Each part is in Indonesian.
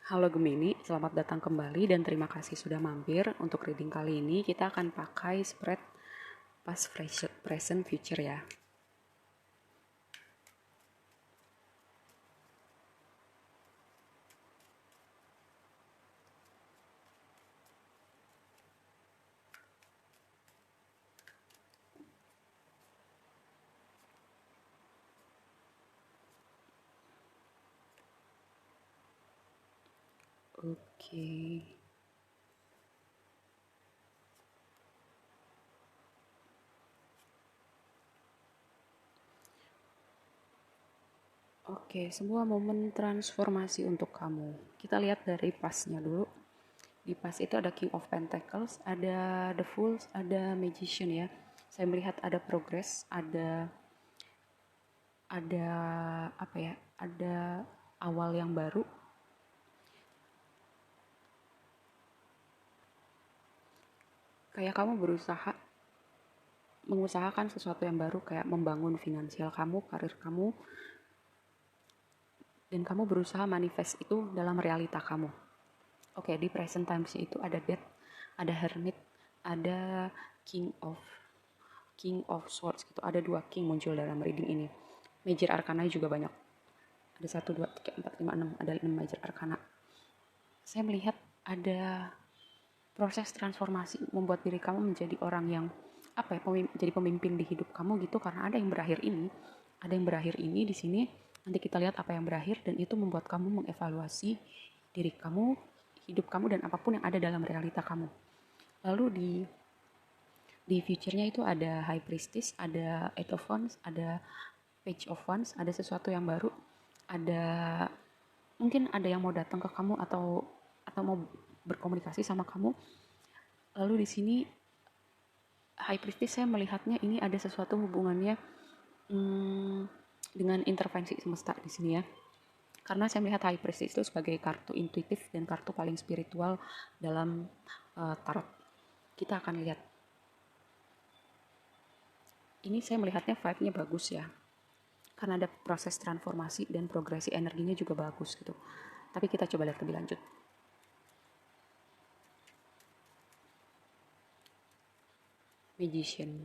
Halo Gemini, selamat datang kembali dan terima kasih sudah mampir. Untuk reading kali ini kita akan pakai spread past, present, future ya. Oke. Oke, sebuah momen transformasi untuk kamu. Kita lihat dari pasnya dulu. Di pas itu ada King of Pentacles, ada The Fool, ada Magician ya. Saya melihat ada progress, ada apa ya? Ada awal yang baru. Kayak kamu berusaha mengusahakan sesuatu yang baru, kayak membangun finansial kamu, karir kamu, dan kamu berusaha manifest itu dalam realita kamu. Oke, di present times itu ada Death, ada Hermit, ada King of King of Swords gitu. Ada dua king muncul dalam reading ini. Major Arcana juga banyak. Ada 1, 2, 3, 4, 5, 6. Ada 6 Major Arcana. Saya melihat ada proses transformasi membuat diri kamu menjadi orang yang apa ya, jadi pemimpin di hidup kamu gitu, karena ada yang berakhir ini. Ada yang berakhir ini di sini. Nanti kita lihat apa yang berakhir, dan itu membuat kamu mengevaluasi diri kamu, hidup kamu, dan apapun yang ada dalam realita kamu. Lalu di future-nya itu ada High Priestess, ada Eight of Wands, ada Page of Wands, ada sesuatu yang baru, ada mungkin ada yang mau datang ke kamu atau mau berkomunikasi sama kamu. Lalu di sini High Priestess, saya melihatnya ini ada sesuatu hubungannya dengan intervensi semesta di sini ya. Karena saya melihat High Priestess itu sebagai kartu intuitif dan kartu paling spiritual dalam tarot. Kita akan lihat. Ini saya melihatnya vibe-nya bagus ya. Karena ada proses transformasi dan progresi energinya juga bagus gitu. Tapi kita coba lihat lebih lanjut. Magician,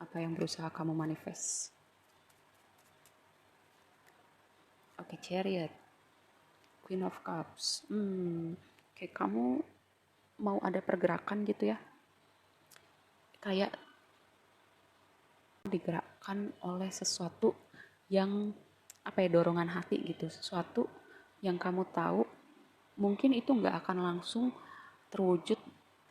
apa yang berusaha kamu manifest? Oke, Chariot, Queen of Cups. Kayak kamu mau ada pergerakan gitu ya. Kayak digerakkan oleh sesuatu yang apa ya, dorongan hati gitu, sesuatu yang kamu tahu mungkin itu nggak akan langsung terwujud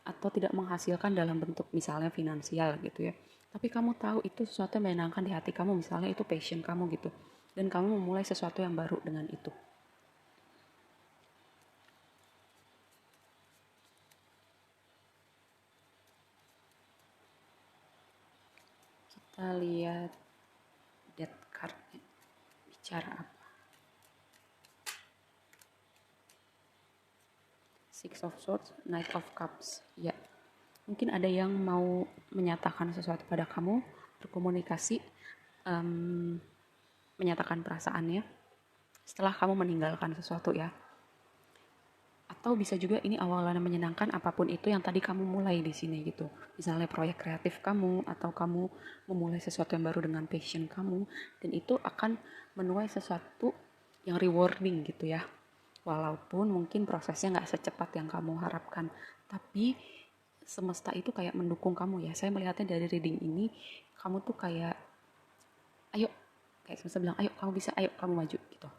atau tidak menghasilkan dalam bentuk misalnya finansial gitu ya, tapi kamu tahu itu sesuatu yang menyenangkan di hati kamu, misalnya itu passion kamu gitu, dan kamu memulai sesuatu yang baru dengan itu. Kita lihat death card bicara apa. Six of Swords, Knight of Cups. Ya, mungkin ada yang mau menyatakan sesuatu pada kamu, berkomunikasi, menyatakan perasaannya setelah kamu meninggalkan sesuatu ya. Atau bisa juga ini awalan menyenangkan, apapun itu yang tadi kamu mulai di sini gitu. Misalnya proyek kreatif kamu, atau kamu memulai sesuatu yang baru dengan passion kamu, dan itu akan menuai sesuatu yang rewarding gitu ya. Walaupun mungkin prosesnya nggak secepat yang kamu harapkan, tapi semesta itu kayak mendukung kamu ya. Saya melihatnya dari reading ini, kamu tuh kayak, ayo, kayak semesta bilang, ayo kamu bisa, ayo kamu maju gitu.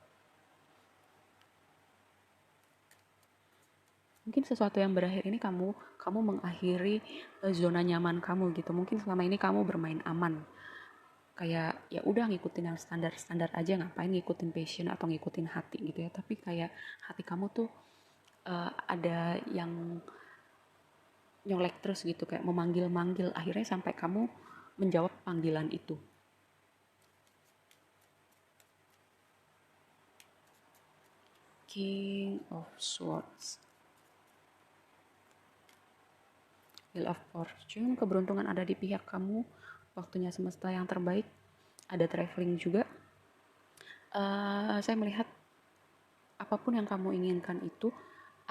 Mungkin sesuatu yang berakhir ini kamu mengakhiri zona nyaman kamu gitu. Mungkin selama ini kamu bermain aman, kayak ya udah ngikutin yang standar aja, ngapain ngikutin passion atau ngikutin hati gitu ya. Tapi kayak hati kamu tuh ada yang nyolek terus gitu, kayak memanggil-manggil, akhirnya sampai kamu menjawab panggilan itu. King of Swords, Wheel of Fortune, keberuntungan ada di pihak kamu, waktunya semesta yang terbaik, ada traveling juga. Saya melihat apapun yang kamu inginkan itu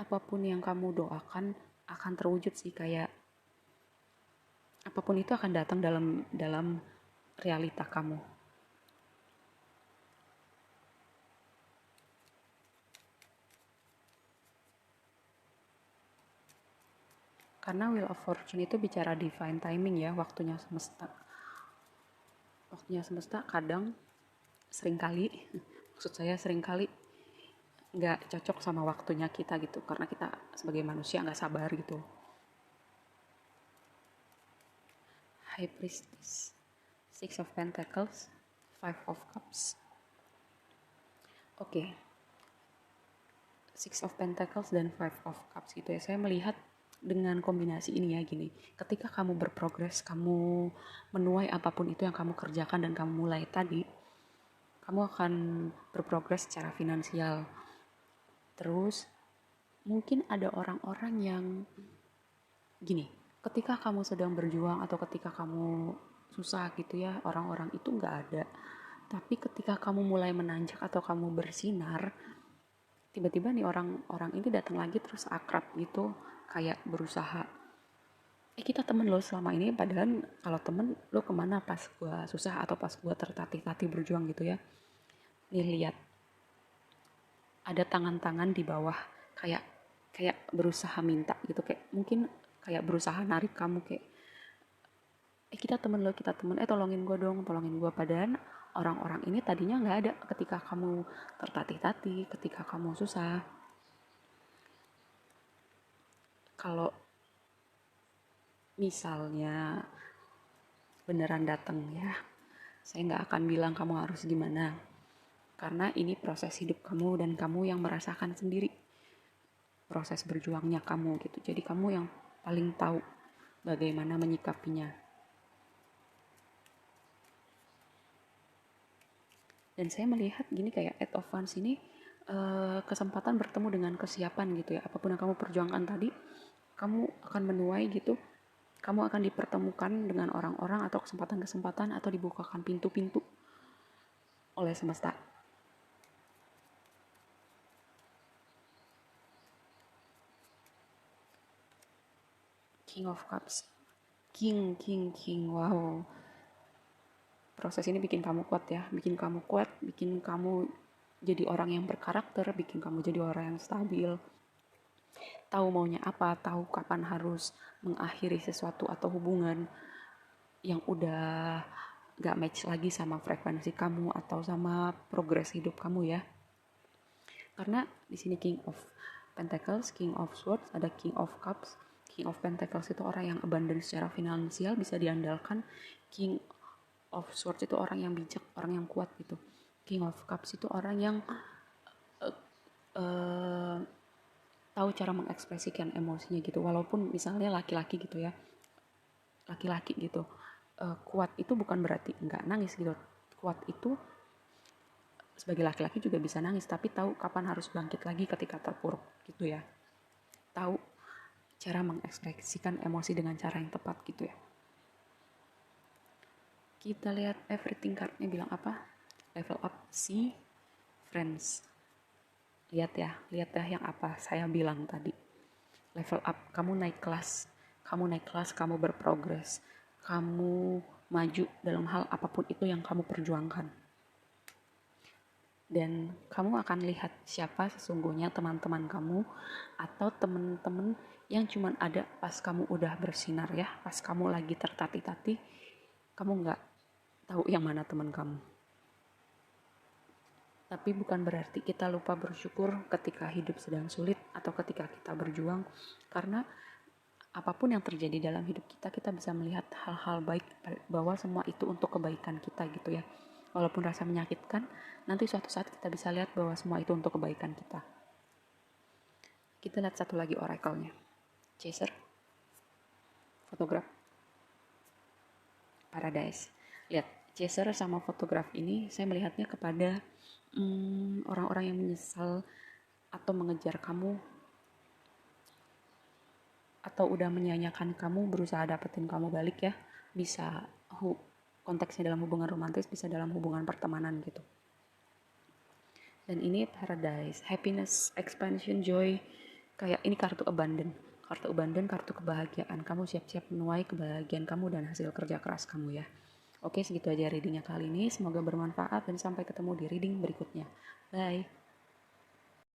apapun yang kamu doakan akan terwujud sih, kayak apapun itu akan datang dalam dalam realita kamu. Karena Wheel of Fortune itu bicara divine timing ya, waktunya semesta. Waktunya semesta kadang seringkali, maksud saya seringkali nggak cocok sama waktunya kita gitu, karena kita sebagai manusia nggak sabar gitu. High Priestess, Six of Pentacles, Five of Cups. Oke, Six of Pentacles dan Five of Cups gitu ya. Saya melihat dengan kombinasi ini ya gini. Ketika kamu berprogres, kamu menuai apapun itu yang kamu kerjakan dan kamu mulai tadi, kamu akan berprogres secara finansial. Terus mungkin ada orang-orang yang gini, ketika kamu sedang berjuang atau ketika kamu susah gitu ya, orang-orang itu nggak ada. Tapi ketika kamu mulai menanjak atau kamu bersinar, tiba-tiba nih orang-orang ini datang lagi terus akrab gitu, kayak berusaha, kita temen lo selama ini, padahal kalau temen lo kemana pas gua susah atau pas gua tertatih-tatih berjuang gitu ya. Nih lihat, ada tangan-tangan di bawah, kayak kayak berusaha minta gitu, kayak mungkin kayak berusaha narik kamu, kayak kita temen lo, kita temen, tolongin gue dong, tolongin gue. Padahal orang-orang ini tadinya nggak ada ketika kamu tertatih-tatih, ketika kamu susah. Kalau misalnya beneran datang ya, saya nggak akan bilang kamu harus gimana, karena ini proses hidup kamu dan kamu yang merasakan sendiri proses berjuangnya kamu gitu. Jadi kamu yang paling tahu bagaimana menyikapinya. Dan saya melihat gini, kayak Eight of Wands ini kesempatan bertemu dengan kesiapan gitu ya. Apapun yang kamu perjuangkan tadi, kamu akan menuai gitu. Kamu akan dipertemukan dengan orang-orang atau kesempatan-kesempatan atau dibukakan pintu-pintu oleh semesta. King of Cups. King. Wow. Proses ini bikin kamu kuat ya. Bikin kamu kuat, bikin kamu jadi orang yang berkarakter, bikin kamu jadi orang yang stabil. Tahu maunya apa, tahu kapan harus mengakhiri sesuatu atau hubungan yang udah gak match lagi sama frekuensi kamu atau sama progres hidup kamu ya. Karena di sini King of Pentacles, King of Swords, ada King of Cups. King of Pentacles itu orang yang abundant secara finansial, bisa diandalkan. King of Swords itu orang yang bijak, orang yang kuat gitu. King of Cups itu orang yang uh, tahu cara mengekspresikan emosinya gitu. Walaupun misalnya laki-laki gitu ya, laki-laki gitu, kuat itu bukan berarti nggak nangis gitu. Kuat itu sebagai laki-laki juga bisa nangis, tapi tahu kapan harus bangkit lagi ketika terpuruk gitu ya. Tahu cara mengekspresikan emosi dengan cara yang tepat gitu ya. Kita lihat everything cardnya bilang apa? Level up, see, friends. Lihat ya yang apa saya bilang tadi. Level up, kamu naik kelas, kamu berprogres, kamu maju dalam hal apapun itu yang kamu perjuangkan. Dan kamu akan lihat siapa sesungguhnya teman-teman kamu atau teman-teman yang cuman ada pas kamu udah bersinar ya, pas kamu lagi tertatih-tatih, kamu nggak tahu yang mana teman kamu. Tapi bukan berarti kita lupa bersyukur ketika hidup sedang sulit atau ketika kita berjuang, karena apapun yang terjadi dalam hidup kita, kita bisa melihat hal-hal baik, bahwa semua itu untuk kebaikan kita gitu ya. Walaupun rasa menyakitkan, nanti suatu saat kita bisa lihat bahwa semua itu untuk kebaikan kita. Kita lihat satu lagi oracle-nya. Chaser, fotograf, paradise. Lihat, chaser sama fotograf ini saya melihatnya kepada orang-orang yang menyesal atau mengejar kamu atau udah menyanyiakan kamu, berusaha dapetin kamu balik ya. Bisa konteksnya dalam hubungan romantis, bisa dalam hubungan pertemanan gitu. Dan ini paradise, happiness, expansion, joy, kayak ini kartu abundant. Kartu abundant, kartu kebahagiaan. Kamu siap-siap menuai kebahagiaan kamu dan hasil kerja keras kamu ya. Oke, segitu aja readingnya kali ini. Semoga bermanfaat dan sampai ketemu di reading berikutnya. Bye.